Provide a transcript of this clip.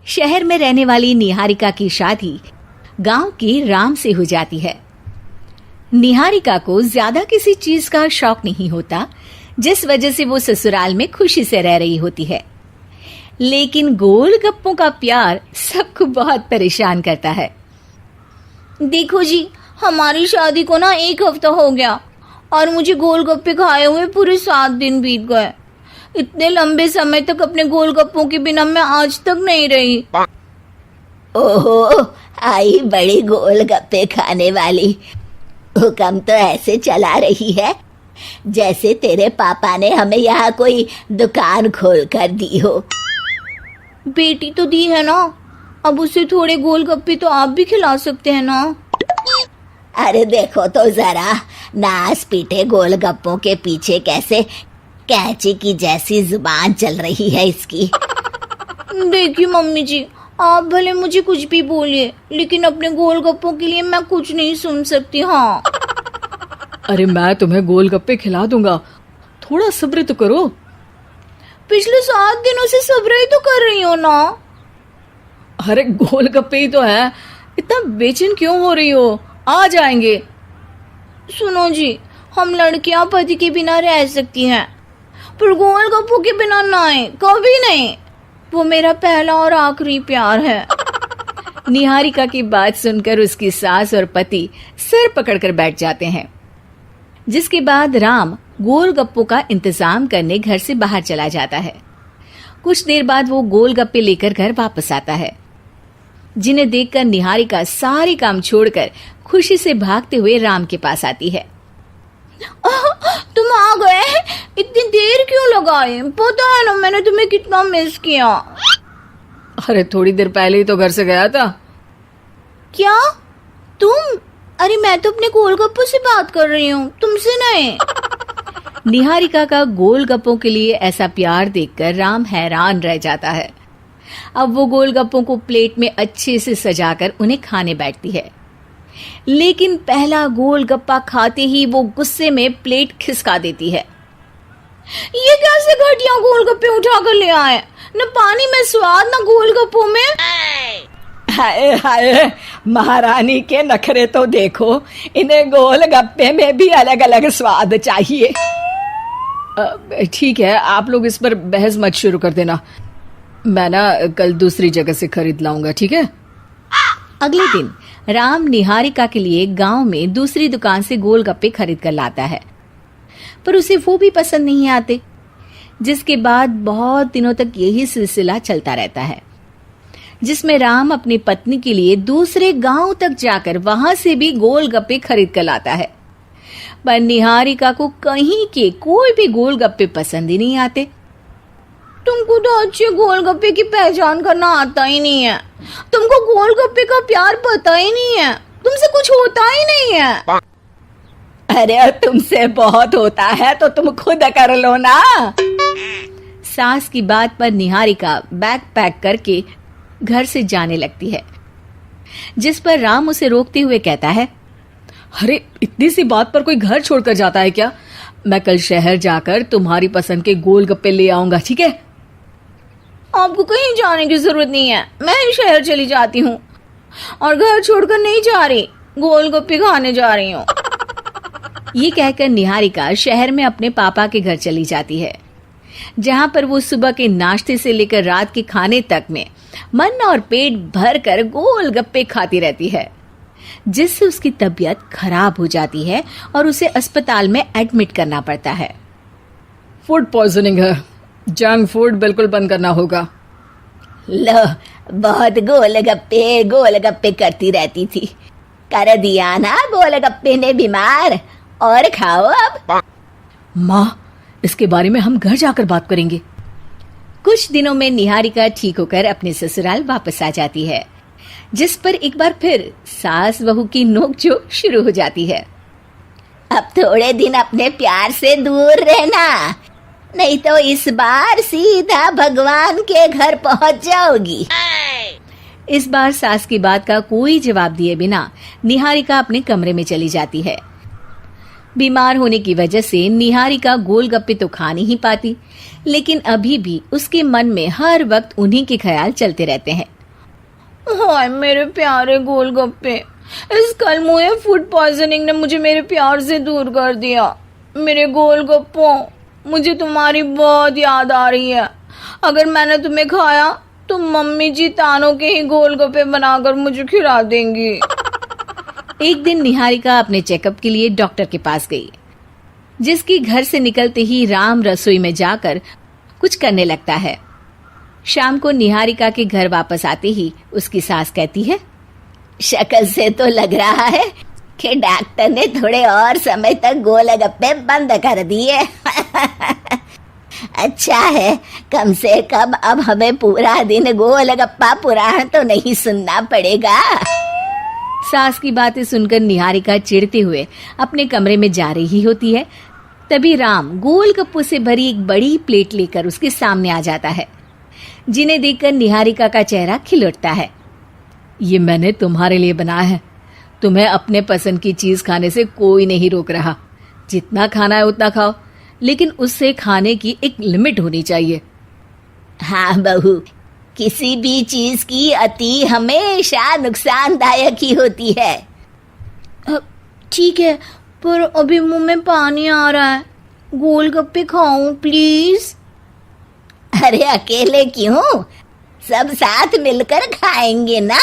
शहर में रहने वाली निहारिका की शादी गांव के राम से हो जाती है। निहारिका को ज्यादा किसी चीज का शौक नहीं होता, जिस वजह से वो ससुराल में खुशी से रह रही होती है। लेकिन गोलगप्पों का प्यार सबको बहुत परेशान करता है। देखो जी, हमारी शादी को ना 1 हफ्ता हो गया और मुझे गोलगप्पे खाए हुए पूरे 7 दिन बीत गए। इतने लंबे समय तक अपने गोलगप्पों के बिना मैं आज तक नहीं रही। ओहो, आई बड़ी गोलगप्पे खाने वाली। हुक्म तो ऐसे चला रही है जैसे तेरे पापा ने हमें यहाँ कोई दुकान खोल कर दी हो। बेटी तो दी है ना, अब उसे थोड़े गोलगप्पे तो आप भी खिला सकते हैं ना। अरे देखो तो जरा, नास पीटे गोलगप्पों के पीछे कैसे कैंची की जैसी जुबान चल रही है इसकी। देखिए मम्मी जी, आप भले मुझे कुछ भी बोलिए, लेकिन अपने गोलगप्पों के लिए मैं कुछ नहीं सुन सकती। हाँ, अरे मैं तुम्हें गोलगप्पे खिला दूंगा, थोड़ा सब्र तो करो। पिछले 7 दिनों से सब्र ही तो कर रही हो ना। अरे गोलगप्पे ही तो है, इतना बेचैन क्यों हो रही हो? आ जाएंगे। सुनो जी, हम लड़कियां पति के बिना रह सकती हैं, पर गोलगप्पों के बिना नहीं, कभी नहीं। वो मेरा पहला और आखिरी प्यार है। निहारिका की बात सुनकर उसकी सास और पति सिर पकड़कर बैठ जाते हैं। जिसके बाद राम गोलगप्पों का इंतजाम करने घर से बाहर चला जाता है। कुछ देर बाद वो गोलगप्पे लेकर घर वापस आता है, जिन्हें देखकर निहारिका सारे काम छोड़कर खुशी से भागते हुए राम के पास आती है। तुम आ गए? इतनी देर क्यों लगाई? पता है ना मैंने तुम्हें कितना मिस किया। अरे थोड़ी देर पहले ही तो घर से गया था। क्या तुम? अरे मैं तो अपने गोलगप्पों से बात कर रही हूँ, तुमसे नहीं। निहारिका का गोलगप्पों के लिए ऐसा प्यार देखकर राम हैरान रह जाता है। अब वो गोलगप्पों को प्लेट में अच्छे से सजाकर उन्हें खाने बैठती है, लेकिन पहला गोलगप्पा खाते ही वो गुस्से में प्लेट खिसका देती है। ये कैसे घटिया गोलगप्पे उठा कर ले आए? न पानी में स्वाद, न गोलगप्पों में। हाय हाय, महारानी के नखरे तो देखो, इन्हें गोलगप्पे में भी अलग अलग स्वाद चाहिए। ठीक है, आप लोग इस पर बहस मत शुरू कर देना, मैं ना कल दूसरी जगह से खरीद लाऊंगा, ठीक है? अगले दिन राम निहारिका के लिए गांव में दूसरी दुकान से गोलगप्पे खरीद कर लाता है, पर उसे वो भी पसंद नहीं आते। जिसके बाद बहुत दिनों तक यही सिलसिला चलता रहता है, जिसमें राम अपनी पत्नी के लिए दूसरे गांव तक जाकर वहां से भी गोलगप्पे खरीद कर लाता है, पर निहारिका को कहीं के कोई भी गोलगप्पे पसंद ही नहीं आते। तुमको तो अच्छे गोलगप्पे की पहचान करना आता ही नहीं है। तुमको गोलगप्पे का प्यार पता ही नहीं है, तुमसे कुछ होता ही नहीं है। अरे तुमसे बहुत होता है तो तुम खुद कर लो ना। सास की बात पर निहारिका बैग पैक करके घर से जाने लगती है, जिस पर राम उसे रोकते हुए कहता है, अरे इतनी सी बात पर कोई घर छोड़कर जाता है क्या? मैं कल शहर जाकर तुम्हारी पसंद के गोलगप्पे ले आऊंगा, ठीक है? आपको कहीं जाने की जरूरत नहीं है, मैं ही शहर चली जाती हूँ और घर छोड़कर नहीं जा रही, गोलगप्पे खाने जा रही हूँ। ये कहकर निहारिका शहर में अपने पापा के घर चली जाती है, जहाँ पर वो सुबह के नाश्ते से लेकर रात के खाने तक में मन और पेट भर कर गोलगप्पे खाती रहती है, जिससे उसकी तबीयत खराब हो जाती है और उसे अस्पताल में एडमिट करना पड़ता है। फूड पॉइजनिंग है, जंक फूड बिल्कुल बंद करना होगा। लो, बहुत गोलगप्पे गोलगप्पे करती रहती थी, कर दिया ना गोलगप्पे ने बीमार। और खाओ अब। माँ, इसके बारे में हम घर जाकर बात करेंगे। कुछ दिनों में निहारिका ठीक होकर अपने ससुराल वापस आ जाती है, जिस पर एक बार फिर सास बहू की नोकझोंक शुरू हो जाती है। अब थोड़े दिन अपने प्यार से दूर रहना, नहीं तो इस बार सीधा भगवान के घर पहुंच जाओगी। इस बार सास की बात का कोई जवाब दिए बिना निहारिका अपने कमरे में चली जाती है। बीमार होने की वजह से निहारिका गोलगप्पे तो खा नहीं पाती, लेकिन अभी भी उसके मन में हर वक्त उन्हीं के ख्याल चलते रहते हैं। हाय मेरे प्यारे गोलगप्पे, इस कल मुझे फूड पॉइजनिंग ने मुझे मेरे प्यार से दूर कर दिया। मेरे गोलगप्पों, मुझे तुम्हारी बहुत याद आ रही है। अगर मैंने तुम्हें खाया तो मम्मी जी तानों के ही गोलगप्पे बनाकर मुझे खिला देंगी। एक दिन निहारिका अपने चेकअप के लिए डॉक्टर के पास गई, जिसकी घर से निकलते ही राम रसोई में जाकर कुछ करने लगता है। शाम को निहारिका के घर वापस आते ही उसकी सास कहती है, शक्ल से तो लग रहा है कि डॉक्टर ने थोड़े और समय तक गोलगप्पे बंद कर दिए। अच्छा है, कम से कम अब हमें पूरा दिन गोलगप्पा पुराण तो नहीं सुनना पड़ेगा। सास की बातें सुनकर निहारिका चिढ़ते हुए अपने कमरे में जा रही होती है। तभी राम गोलगप्पों से भरी एक बड़ी प्लेट लेकर उसके सामने आ जाता है, जिन्हें देखकर निहारिका का चेहरा खिल उठता है। ये मैंने तुम्हारे लिए बनाया है। तुम्हें अपने पसंद की चीज खाने से कोई नहीं रोक रहा। जितना खाना है उतना खाओ, लेकिन उससे खाने की एक लिमिट होनी चाहिए। हाँ बहू, किसी भी चीज की अति हमेशा नुकसानदायक ही होती है। ठीक है, पर अभी मुंह में पानी आ रहा है। गोलगप्पे खाऊं प्लीज? अरे अकेले क्यों, सब साथ मिलकर खाएंगे ना।